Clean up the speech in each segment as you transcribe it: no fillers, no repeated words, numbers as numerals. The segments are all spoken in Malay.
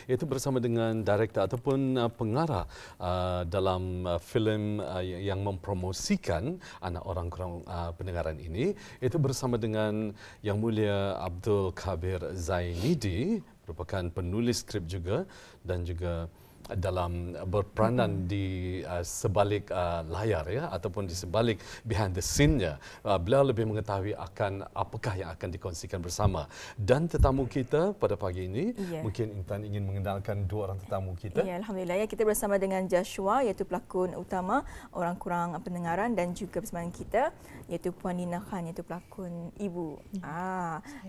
Itu bersama dengan director ataupun pengarah dalam filem yang mempromosikan anak orang kurang pendengaran ini. Itu bersama dengan Yang Mulia Abdul Kabir Zainidi, merupakan penulis skrip juga dan juga dalam berperanan di sebalik layar ya ataupun di sebalik behind the scene-nya. Beliau lebih mengetahui akan apakah yang akan dikongsikan bersama. Dan tetamu kita pada pagi ini, mungkin Intan ingin mengenalkan dua orang tetamu kita. Ya, alhamdulillah ya, kita bersama dengan Joshua iaitu pelakon utama orang kurang pendengaran, dan juga bersama kita iaitu Puan Lina Khan iaitu pelakon ibu.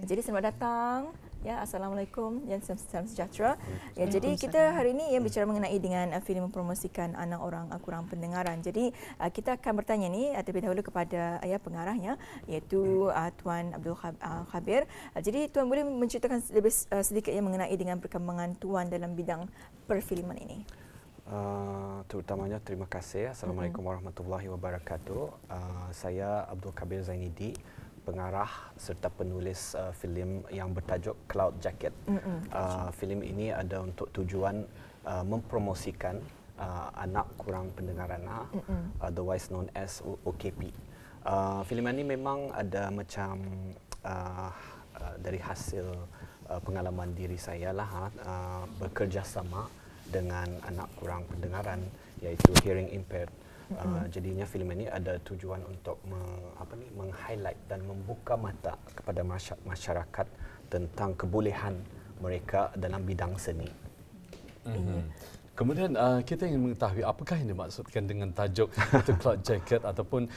Jadi selamat datang. Ya, assalamualaikum dan salam sejahtera. Ya, jadi kita hari ini bicara mengenai dengan filem mempromosikan anak orang kurang pendengaran. Jadi kita akan bertanya ni terlebih dahulu kepada pengarahnya iaitu Tuan Abdul Kabir. Jadi Tuan boleh menceritakan lebih sedikit mengenai dengan perkembangan Tuan dalam bidang perfilman ini. Terutamanya terima kasih. Assalamualaikum warahmatullahi wabarakatuh. Saya Abdul Kabir Zainidi, pengarah serta penulis filem yang bertajuk Cloud Jacket. Filem ini ada untuk tujuan mempromosikan anak kurang pendengaran, otherwise known as OKP. Filem ini memang ada macam dari hasil pengalaman diri saya lah, bekerjasama dengan anak kurang pendengaran iaitu hearing impaired. Jadinya filem ini ada tujuan untuk meng-highlight dan membuka mata kepada masyarakat tentang kebolehan mereka dalam bidang seni. Kemudian kita ingin mengetahui apakah yang dimaksudkan dengan tajuk itu Cloud Jacket ataupun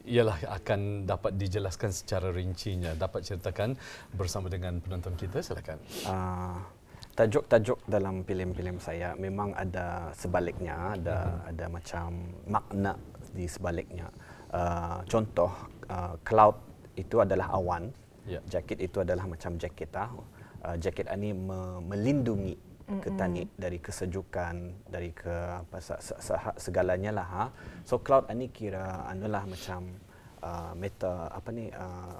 ialah akan dapat dijelaskan secara rincinya. Dapat ceritakan bersama dengan penonton kita, silakan. Tajuk-tajuk dalam filem-filem saya memang ada sebaliknya, ada macam makna di sebaliknya. Contoh, cloud itu adalah awan, jacket itu adalah macam jaket. Jaket ini melindungi ketani dari kesejukan, dari segalanya lah. So cloud ini kira adalah macam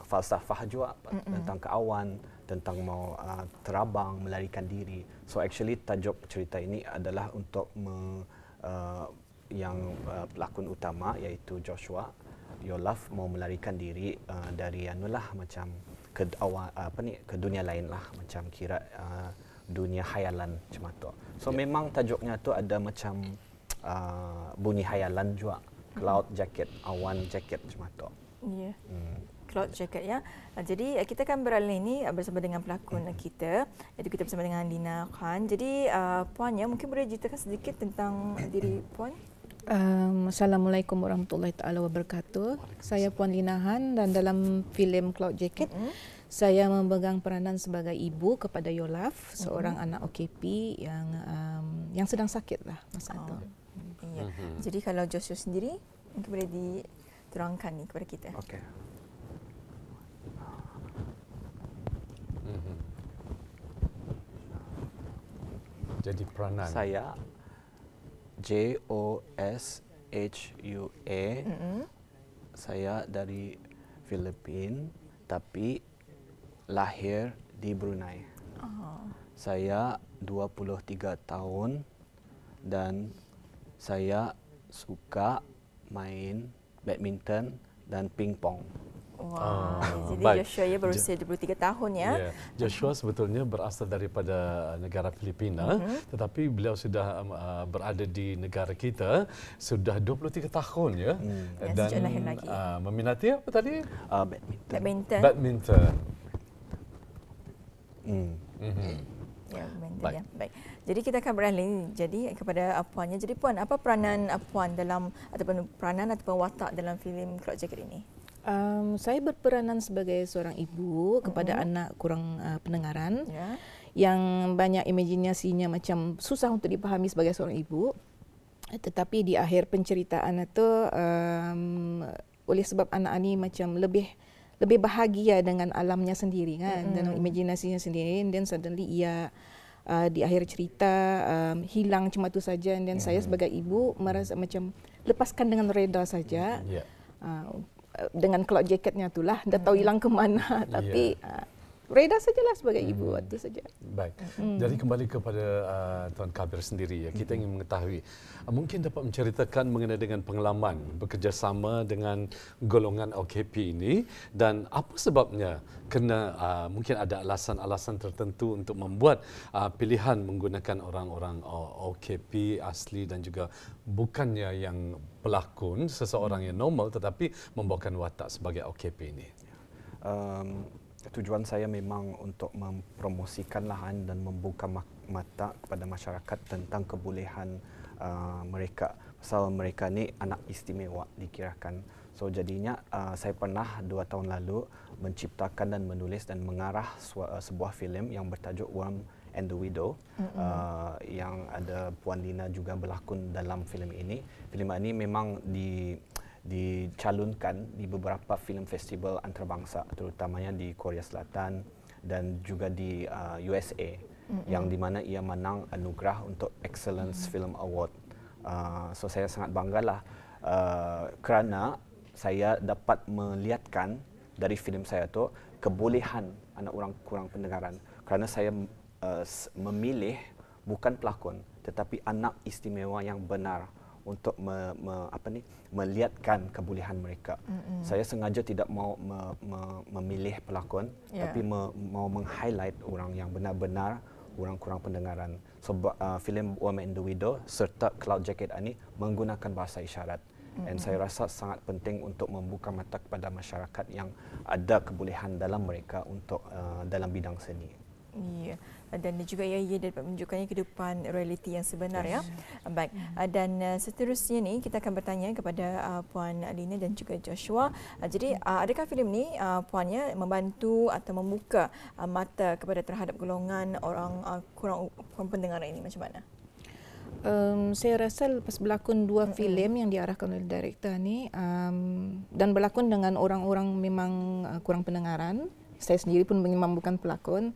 falsafah juga tentang keawan, tentang mau terabang, melarikan diri. So actually tajuk cerita ini adalah untuk yang pelakon utama iaitu Joshua Yolaf mau melarikan diri dari macam ke dunia lain lah, macam kira dunia khayalan macam tu. So memang tajuknya tu ada macam bunyi khayalan juga. Cloud Jacket, awan jacket macam tu. Ya. Cloud Jacket ya. Jadi kita akan beralih ini bersama dengan pelakon kita, iaitu kita bersama dengan Lina Khan. Jadi Puan mungkin boleh ceritakan sedikit tentang diri Puan? Assalamualaikum warahmatullahi taala wabarakatuh. Saya Puan Lina Khan dan dalam filem Cloud Jacket saya memegang peranan sebagai ibu kepada Yolaf, seorang anak OKP yang sedang sakit lah masa itu. Ya. Jadi kalau Joshua sendiri mungkin boleh diterangkan ni kepada kita. Okey. Jadi peranan. Saya Joshua. Saya dari Filipina tapi lahir di Brunei. Saya 23 tahun dan saya suka main badminton dan pingpong. Jadi Joshua berusia 23 tahun ya. Joshua sebetulnya berasal daripada negara Filipina, tetapi beliau sudah berada di negara kita sudah 23 tahun ya. Dan meminati apa tadi? Badminton. Badminton. Ya, baik. Baik. Jadi kita akan beralih jadi kepada Puannya. Jadi Puan, apa peranan Puan dalam ataupun watak dalam filem Cloud Jacket ini? Saya berperanan sebagai seorang ibu kepada anak kurang pendengaran yang banyak imajinasinya macam susah untuk dipahami sebagai seorang ibu. Tetapi di akhir penceritaan itu oleh sebab anak ini macam lebih bahagia dengan alamnya sendiri kan, dalam imajinasinya sendiri, dan suddenly ia di akhir cerita hilang cuma itu saja, dan saya sebagai ibu merasa macam lepaskan dengan reda saja. Dengan Cloud Jacketnya itulah dah tahu hilang ke mana, tapi reda sajalah sebagai ibu waktu saja. Baik. Jadi kembali kepada Tuan Kabir sendiri, ya, kita ingin mengetahui, mungkin dapat menceritakan mengenai dengan pengalaman bekerjasama dengan golongan OKP ini dan apa sebabnya kena mungkin ada alasan-alasan tertentu untuk membuat pilihan menggunakan orang-orang OKP asli dan juga bukannya yang pelakon seseorang yang normal tetapi membawakan watak sebagai OKP ini. Tujuan saya memang untuk mempromosikan lahan dan membuka mata kepada masyarakat tentang kebolehan mereka. Pasal mereka ni anak istimewa dikirakan. So jadinya saya pernah 2 tahun lalu menciptakan dan menulis dan mengarah sebuah filem yang bertajuk Worm and the Widow, yang ada Puan Lina juga berlakon dalam filem ini. Filem ini memang dicalonkan di beberapa filem festival antarabangsa, terutamanya di Korea Selatan dan juga di USA, yang di mana ia menang anugerah untuk Excellence Film Award. So saya sangat banggalah kerana saya dapat melihatkan dari filem saya tu kebolehan anak orang kurang pendengaran, kerana saya memilih bukan pelakon tetapi anak istimewa yang benar untuk melihatkan kebolehan mereka. Saya sengaja tidak mau memilih pelakon, tapi mau meng-highlight orang yang benar-benar orang kurang pendengaran. Sebab filem Worm and the Widow serta Cloud Jacket ini menggunakan bahasa isyarat. Dan saya rasa sangat penting untuk membuka mata kepada masyarakat yang ada kebolehan dalam mereka untuk dalam bidang seni. Ya, dan juga ia dapat menunjukkannya kehidupan realiti yang sebenar, ya. Baik, dan seterusnya ni kita akan bertanya kepada Puan Lina dan juga Joshua. Jadi adakah filem ni puannya membantu atau membuka mata kepada terhadap golongan orang kurang pendengaran ini, macam mana? Saya rasa lepas berlakon 2 filem yang diarahkan oleh director ni dan berlakon dengan orang-orang memang kurang pendengaran, saya sendiri pun memang bukan pelakon.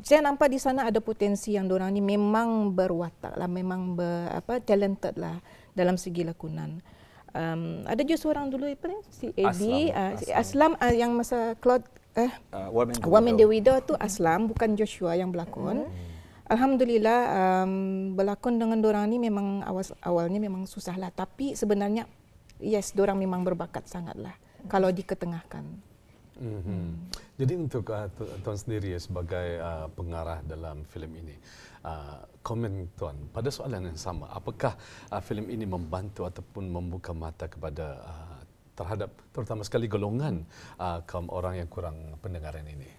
Saya nampak di sana ada potensi yang diorang ni memang berwatak lah, memang talented lah dalam segi lakonan. Ada juga seorang dulu si Eddie, Aslam yang masa Cloud Worm and the Widow tu Aslam, bukan Joshua yang berlakon. Alhamdulillah berlakon dengan diorang ni memang awalnya memang susah lah, tapi sebenarnya yes, diorang memang berbakat sangat lah kalau diketengahkan. Jadi untuk Tuan sendiri sebagai pengarah dalam filem ini, komen Tuan pada soalan yang sama, apakah filem ini membantu ataupun membuka mata kepada terhadap terutama sekali golongan kaum orang yang kurang pendengaran ini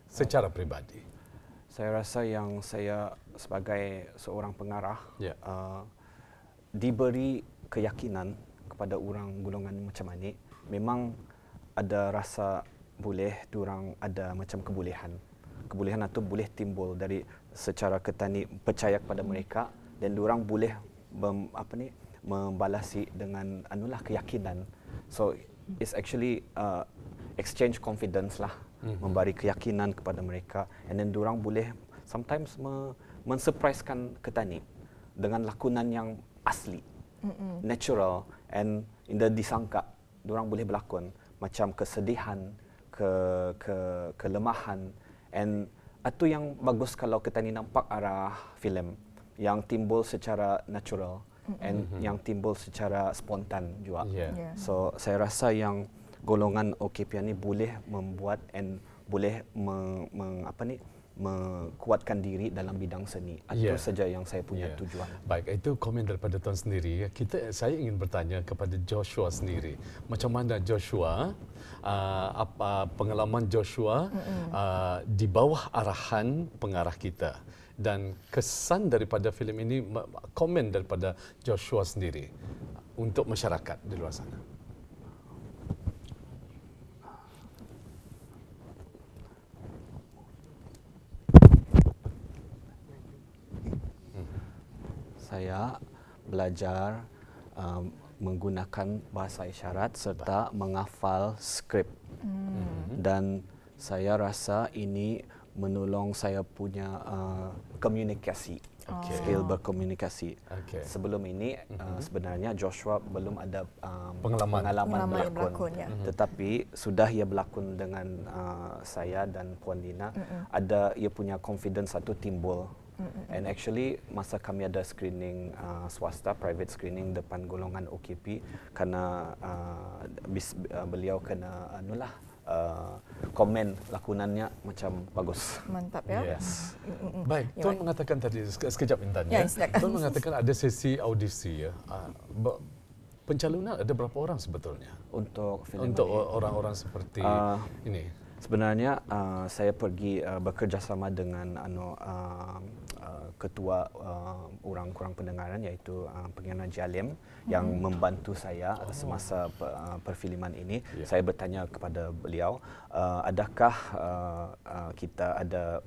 secara peribadi? Saya rasa yang saya sebagai seorang pengarah diberi keyakinan kepada orang golongan macam ini, memang ada rasa boleh diorang ada macam kebolehan. Kebolehan itu boleh timbul dari secara ketani percaya kepada mereka dan diorang boleh membalasi dengan keyakinan. So it's actually exchange confidence lah, memberi keyakinan kepada mereka, and then diorang boleh sometimes mensurprisekan ketani dengan lakonan yang asli, natural, and indah disangka diorang boleh berlakon macam kesedihan, kelemahan, and itu yang bagus kalau kita ni nampak arah filem yang timbul secara natural and yang timbul secara spontan juga. So saya rasa yang golongan OKP ni boleh membuat and boleh mengkuatkan diri dalam bidang seni. Itu saja yang saya punya tujuan. Baik, itu komen daripada Tuan sendiri. Saya ingin bertanya kepada Joshua sendiri. Macam mana Joshua, apa pengalaman Joshua di bawah arahan pengarah kita, dan kesan daripada filem ini, komen daripada Joshua sendiri untuk masyarakat di luar sana. Saya belajar menggunakan bahasa isyarat serta menghafal skrip. Dan saya rasa ini menolong saya punya berkomunikasi. Skill berkomunikasi. Sebelum ini sebenarnya Joshua belum ada pengalaman berlakon. Tetapi sudah ia berlakon dengan saya dan Puan Lina, ada ia punya confidence satu timbul. And actually masa kami ada screening swasta, private screening depan golongan OKP, kerana beliau kena komen lakonannya macam bagus. Mantap ya. Yes. Baik, Tuan mengatakan tadi sekejap Intan ya. Tuan mengatakan ada sesi audisi ya. Pencalonan ada berapa orang sebetulnya? Untuk filem untuk orang-orang seperti ini. Sebenarnya saya pergi bekerjasama dengan ketua orang kurang pendengaran, iaitu Pengiran Haji Alim, yang membantu saya semasa perfilman ini. Saya bertanya kepada beliau, adakah kita ada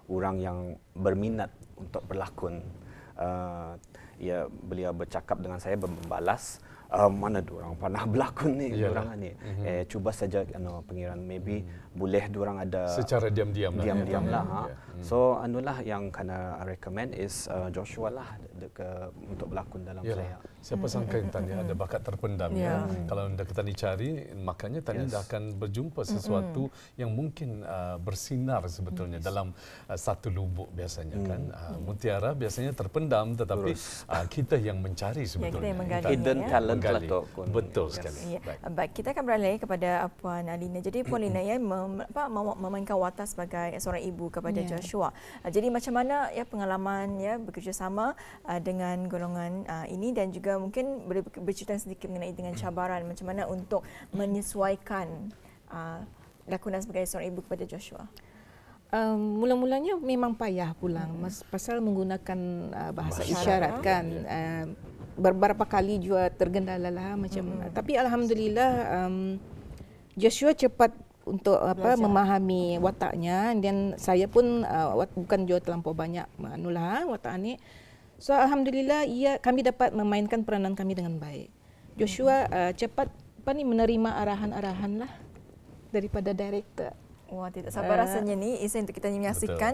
orang yang berminat untuk berlakon? Beliau bercakap dengan saya, membalas, mana diorang pernah berlakon ni, diorang ni. Cuba saja pengiran, maybe boleh diorang ada secara diam-diam lah. So anulah yang kena recommend is Joshua lah untuk berlakon dalam saya. Siapa sangka Intan ya ada bakat terpendam ya. Kalau anda kita dicari, makanya tadi dah akan berjumpa sesuatu yang mungkin bersinar sebetulnya dalam satu lubuk biasanya kan. Mutiara biasanya terpendam, tetapi kita yang mencari sebetulnya. Hidden talent. Betul sekali. Baik, kita akan beralih kepada Puan Lina. Jadi Puan Lina ya memainkan watak sebagai seorang ibu kepada Joshua. Jadi macam mana ya pengalaman ya bekerjasama dengan golongan ini, dan juga mungkin boleh bercerita sedikit mengenai dengan cabaran macam mana untuk menyesuaikan lakonan sebagai seorang ibu kepada Joshua. Mula-mulanya memang payah pulang pasal menggunakan bahasa isyarat kan. Beberapa kali juga tergendala lah macam, tapi alhamdulillah Joshua cepat untuk memahami wataknya, dan saya pun bukan juga terlampau banyak watak ni. So alhamdulillah kami dapat memainkan peranan kami dengan baik. Joshua cepat menerima arahan-arahan lah daripada director. Wah, tidak sabar rasanya ni Isa untuk kita menyaksikan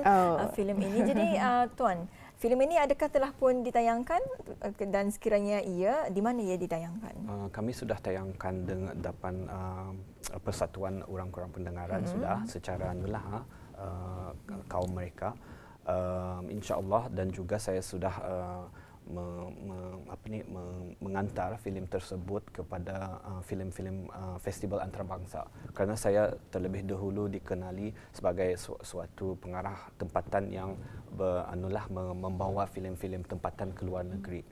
filem ini. Jadi Tuan, filem ini adakah telah pun ditayangkan, dan sekiranya iya, di mana ia ditayangkan? Kami sudah tayangkan dengan depan Persatuan Orang Kurang Pendengaran sudah secara kaum mereka. InsyaAllah, dan juga saya sudah mengantar filem tersebut kepada filem-filem festival antarabangsa, kerana saya terlebih dahulu dikenali sebagai suatu pengarah tempatan yang membawa filem-filem tempatan ke luar negeri.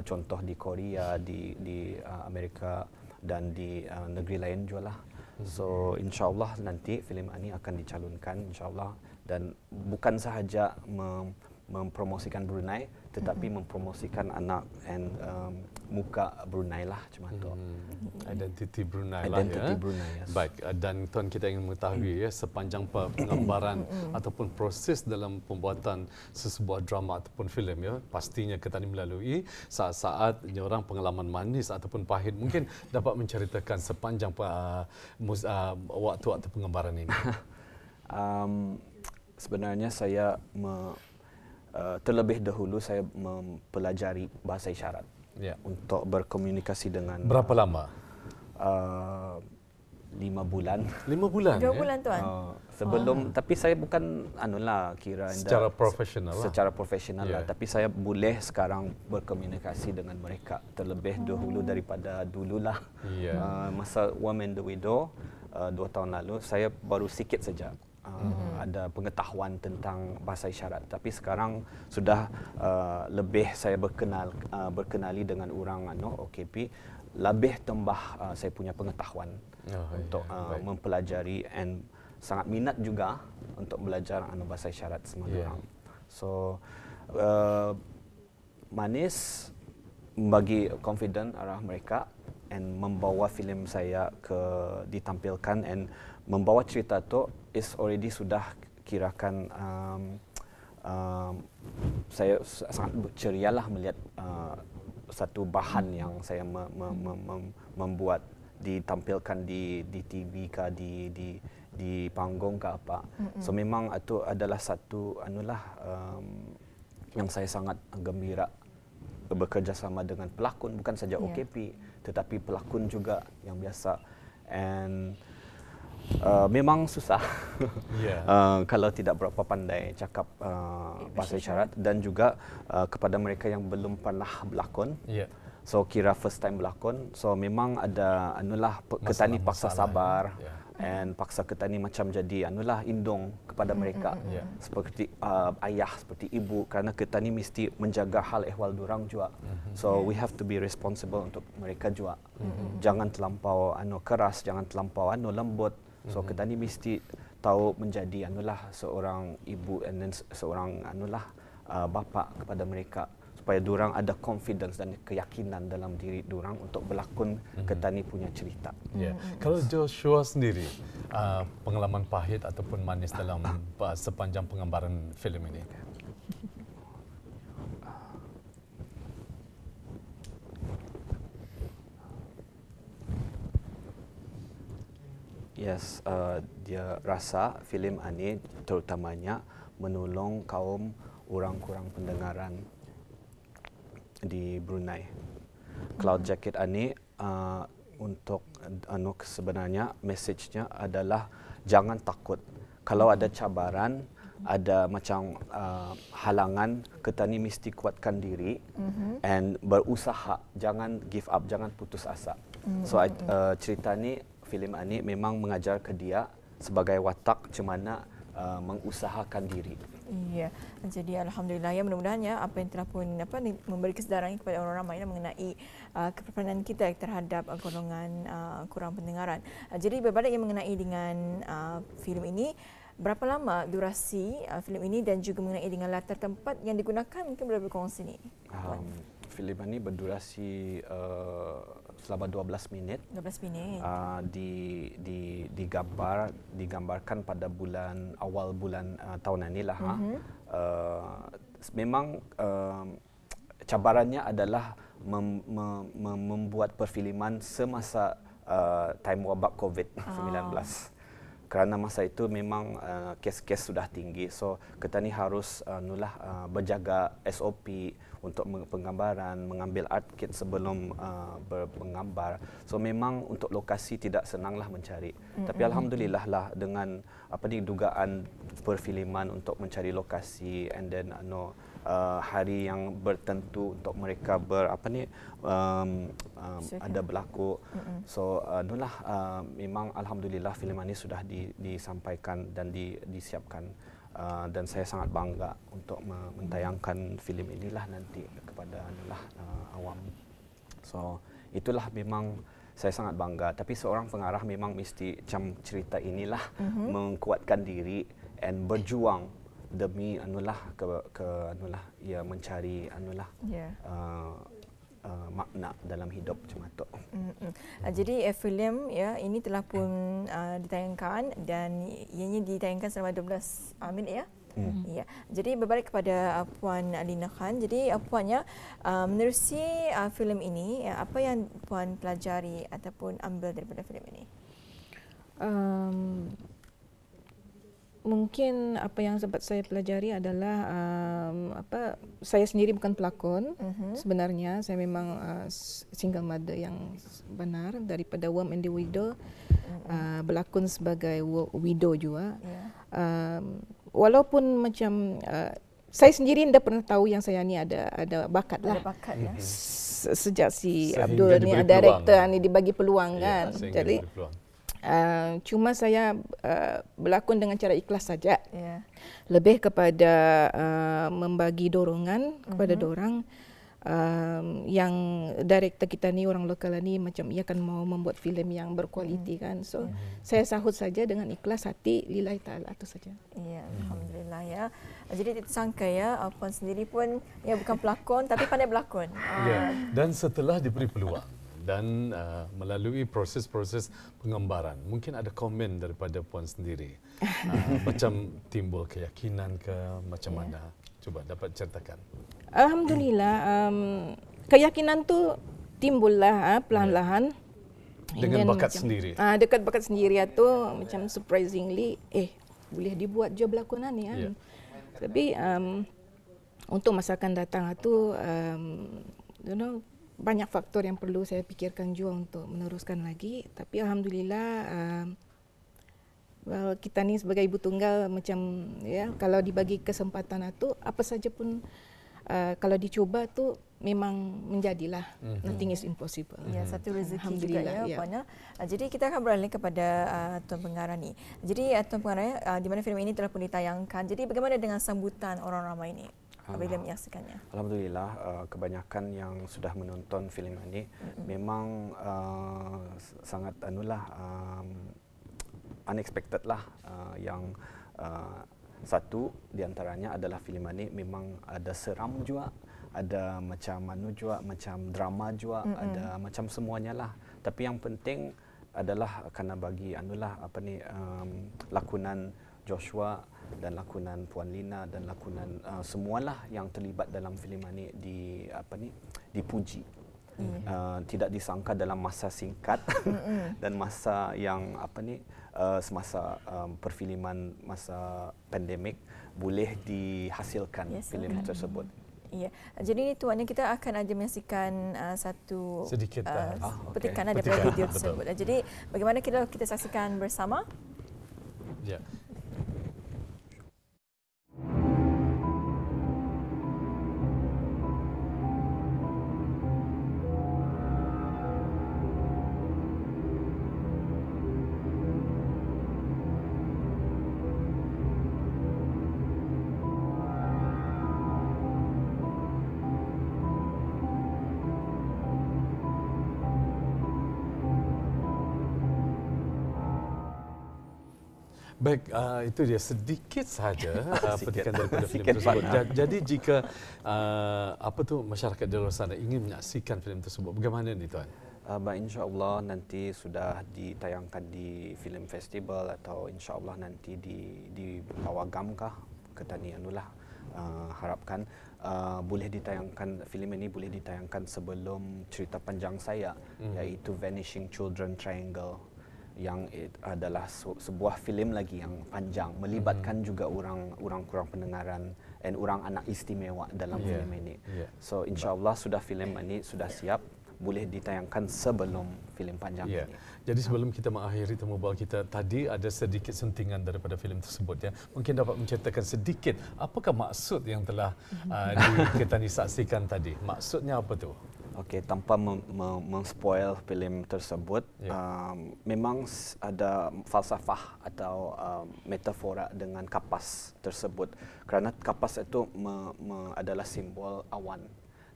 Contoh di Korea, di Amerika, dan di negeri lain juga lah. So insyaAllah nanti filem ini akan dicalonkan insyaAllah, dan bukan sahaja mempromosikan Brunei, tetapi mempromosikan anak and muka Brunei lah, macam tu. Identiti Brunei Identity lah ya. Brunei, yes. Baik, dan Tuan kita ingin mengetahui ya sepanjang penggambaran ataupun proses dalam pembuatan sesebuah drama ataupun filem ya, pastinya kita ini melalui saat-saat orang pengalaman manis ataupun pahit. Mungkin dapat menceritakan sepanjang waktu penggambaran ini. Sebenarnya saya terlebih dahulu saya mempelajari bahasa isyarat untuk berkomunikasi dengan. Berapa lama? 5 bulan. 5 bulan. 2 bulan Tuan. Sebelum, tapi saya bukan kira secara profesional lah. Secara profesional lah, tapi saya boleh sekarang berkomunikasi dengan mereka terlebih dahulu daripada dululah. Masa Woman the Widow 2 tahun lalu saya baru sikit saja ada pengetahuan tentang bahasa isyarat, tapi sekarang sudah lebih saya berkenali dengan orang OKP, lebih tambah saya punya pengetahuan untuk mempelajari, and sangat minat juga untuk belajar bahasa isyarat semua orang. So manis bagi confident arah mereka, and membawa filem saya ditampilkan, and membawa cerita tu is already sudah kirakan saya sangat ceria lah melihat satu bahan yang saya membuat ditampilkan di TV kah, di di panggung ke apa. So memang itu adalah satu yang saya sangat gembira bekerjasama dengan pelakon, bukan saja OKP tetapi pelakon juga yang biasa. And memang susah kalau tidak berapa pandai cakap bahasa isyarat, dan juga kepada mereka yang belum pernah berlakon. So kira first time berlakon, so memang ada ketani paksa sabar and paksa ketani macam jadi indung kepada mereka seperti ayah, seperti ibu, kerana ketani mesti menjaga hal ehwal durang juga. So we have to be responsible untuk mereka juga. Jangan terlampau keras, jangan terlampau lembut. So ketani mesti tahu menjadi seorang ibu and then seorang bapa kepada mereka, supaya durang ada confidence dan keyakinan dalam diri durang untuk berlakon ketani punya cerita. Kalau Joshua sendiri, pengalaman pahit ataupun manis dalam sepanjang penggambaran filem ini? Yes, dia rasa filem ini terutamanya menolong kaum orang kurang pendengaran di Brunei. Cloud Jacket ini untuk sebenarnya message-nya adalah jangan takut. Kalau ada cabaran, ada macam halangan, ketani mesti kuatkan diri and berusaha, jangan give up, jangan putus asa. So cerita ni, filem ini memang mengajar ke dia sebagai watak macam mana mengusahakan diri. Ya, jadi alhamdulillah ya, mudah-mudahan apa yang telah pun memberi kesedaran kepada orang ramai mengenai keperangan kita terhadap golongan kurang pendengaran. Jadi berbalik yang mengenai dengan filem ini, berapa lama durasi filem ini dan juga mengenai dengan latar tempat yang digunakan, mungkin boleh berkongsi ni. Filem ini berdurasi selama 12 minit. 12 minit. Digambarkan pada awal bulan tahun ini lah. Memang cabarannya adalah membuat perfilman semasa time wabak COVID-19. Kerana masa itu memang kes-kes sudah tinggi, so ketani harus berjaga SOP untuk penggambaran, mengambil art kit sebelum menggambar. So memang untuk lokasi tidak senanglah mencari. Tapi alhamdulillah lah dengan dugaan perfilman untuk mencari lokasi and then hari yang bertentu untuk mereka ada berlaku. So memang alhamdulillah filem ini sudah disampaikan dan disiapkan. Dan saya sangat bangga untuk mentayangkan filem inilah nanti kepada awam. So itulah memang saya sangat bangga. Tapi seorang pengarah memang mesti macam cerita inilah menguatkan diri and berjuang demi mencari makna dalam hidup macam itu. Jadi filem ini telah pun ditayangkan dan ianya ditayangkan selama 12 minit ya. Ya. Jadi berbalik kepada Puan Alina Khan. Jadi puannya menerusi filem ini, apa yang puan pelajari ataupun ambil daripada filem ini? Mungkin apa yang sempat saya pelajari adalah saya sendiri bukan pelakon. Sebenarnya saya memang single mother yang benar daripada Worm and the Widow, berlakon sebagai widow juga. Walaupun macam saya sendiri tidak pernah tahu yang saya ni ada bakat lah. Ada bakat ya. Sejak si Abdul ni director ni dibagi peluang kan. Jadi cuma saya berlakon dengan cara ikhlas saja. Lebih kepada membagi dorongan kepada dorang. Yang director kita ni orang lokal ni macam ia kan mau membuat filem yang berkualiti kan. So saya sahut saja dengan ikhlas hati lillahi taala, itu saja. Ya, alhamdulillah ya. Jadi tersangka ya, puan sendiri pun bukan pelakon tapi pandai berlakon. Ya, dan setelah diberi peluang dan melalui proses-proses penggambaran, mungkin ada komen daripada puan sendiri. Macam timbul keyakinan ke macam mana? Cuba dapat ceritakan. Alhamdulillah, keyakinan tu timbullah perlahan-lahan. Dengan bakat sendiri. Dekat bakat sendiri tu macam surprisingly boleh dibuat je berlakonan ni kan. Tapi untuk masa akan datang tu banyak faktor yang perlu saya fikirkan juga untuk meneruskan lagi. Tapi alhamdulillah kita ni sebagai ibu tunggal macam kalau dibagi kesempatan tu apa saja pun kalau dicuba tu memang menjadilah. Nothing is impossible. Ya, satu rezeki juga ya, Puan. Jadi kita akan beralih kepada Tuan Pengarah ni. Jadi Tuan Pengarah, di mana filem ini telah pun ditayangkan. Jadi bagaimana dengan sambutan orang ramai ini apabila menyaksikannya? Alhamdulillah, kebanyakan yang sudah menonton filem ini memang sangat unexpected lah. Yang satu di antaranya adalah filem ini memang ada seram juga, ada macam juga, macam drama juga, ada macam semuanya lah. Tapi yang penting adalah kerana bagi lakonan Joshua dan lakonan Puan Lina dan lakonan semualah yang terlibat dalam filem ini dipuji. Tidak disangka dalam masa singkat dan masa yang semasa perfilman masa pandemik boleh dihasilkan filem tersebut. Ya, jadi tuan kita akan ada menyaksikan satu sedikit petikan daripada video tersebut. Jadi bagaimana kita saksikan bersama? Ya. Baik, itu dia sedikit saja petikan daripada filem tersebut. Jadi jika masyarakat di luar sana ingin menyaksikan filem tersebut, bagaimana ni tuan? InsyaAllah nanti sudah ditayangkan di film festival atau insyaAllah nanti di Pawagam kah, harapkan boleh ditayangkan, filem ini boleh ditayangkan sebelum cerita panjang saya, iaitu Vanishing Children Triangle, yang adalah sebuah filem lagi yang panjang, melibatkan juga orang kurang pendengaran dan orang anak istimewa dalam filem ini. So insyaAllah sudah filem ini sudah siap, boleh ditayangkan sebelum filem panjang ini. Jadi sebelum kita mengakhiri temu bual kita tadi, ada sedikit sentingan daripada filem tersebut ya. Mungkin dapat menceritakan sedikit apakah maksud yang telah kita saksikan tadi. Maksudnya apa tu? Okey, tanpa menspoil filem tersebut, memang ada falsafah atau metafora dengan kapas tersebut. Kerana kapas itu adalah simbol awan.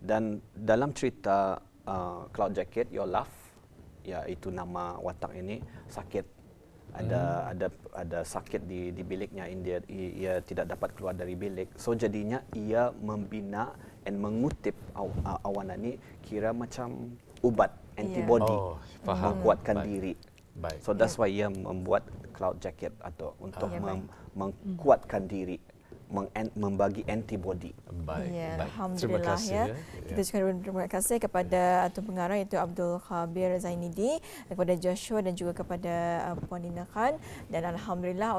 Dan dalam cerita Cloud Jacket, Your Love, iaitu nama watak ini, sakit. Ada sakit di biliknya, ia tidak dapat keluar dari bilik. So jadinya ia membina dan mengutip awan ini kira macam ubat antibody menguatkan diri. So that's why ia membuat Cloud Jacket atau untuk menguatkan diri, membagi antibody. Baik. Alhamdulillah ya. Kita juga terima kasih kepada Tuan Pengarah iaitu Abdul Khabir Zainidi, kepada Joshua dan juga kepada Puan Lina Khan, dan alhamdulillah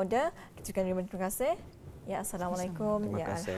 kita juga terima kasih. Ya, assalamualaikum. Terima kasih.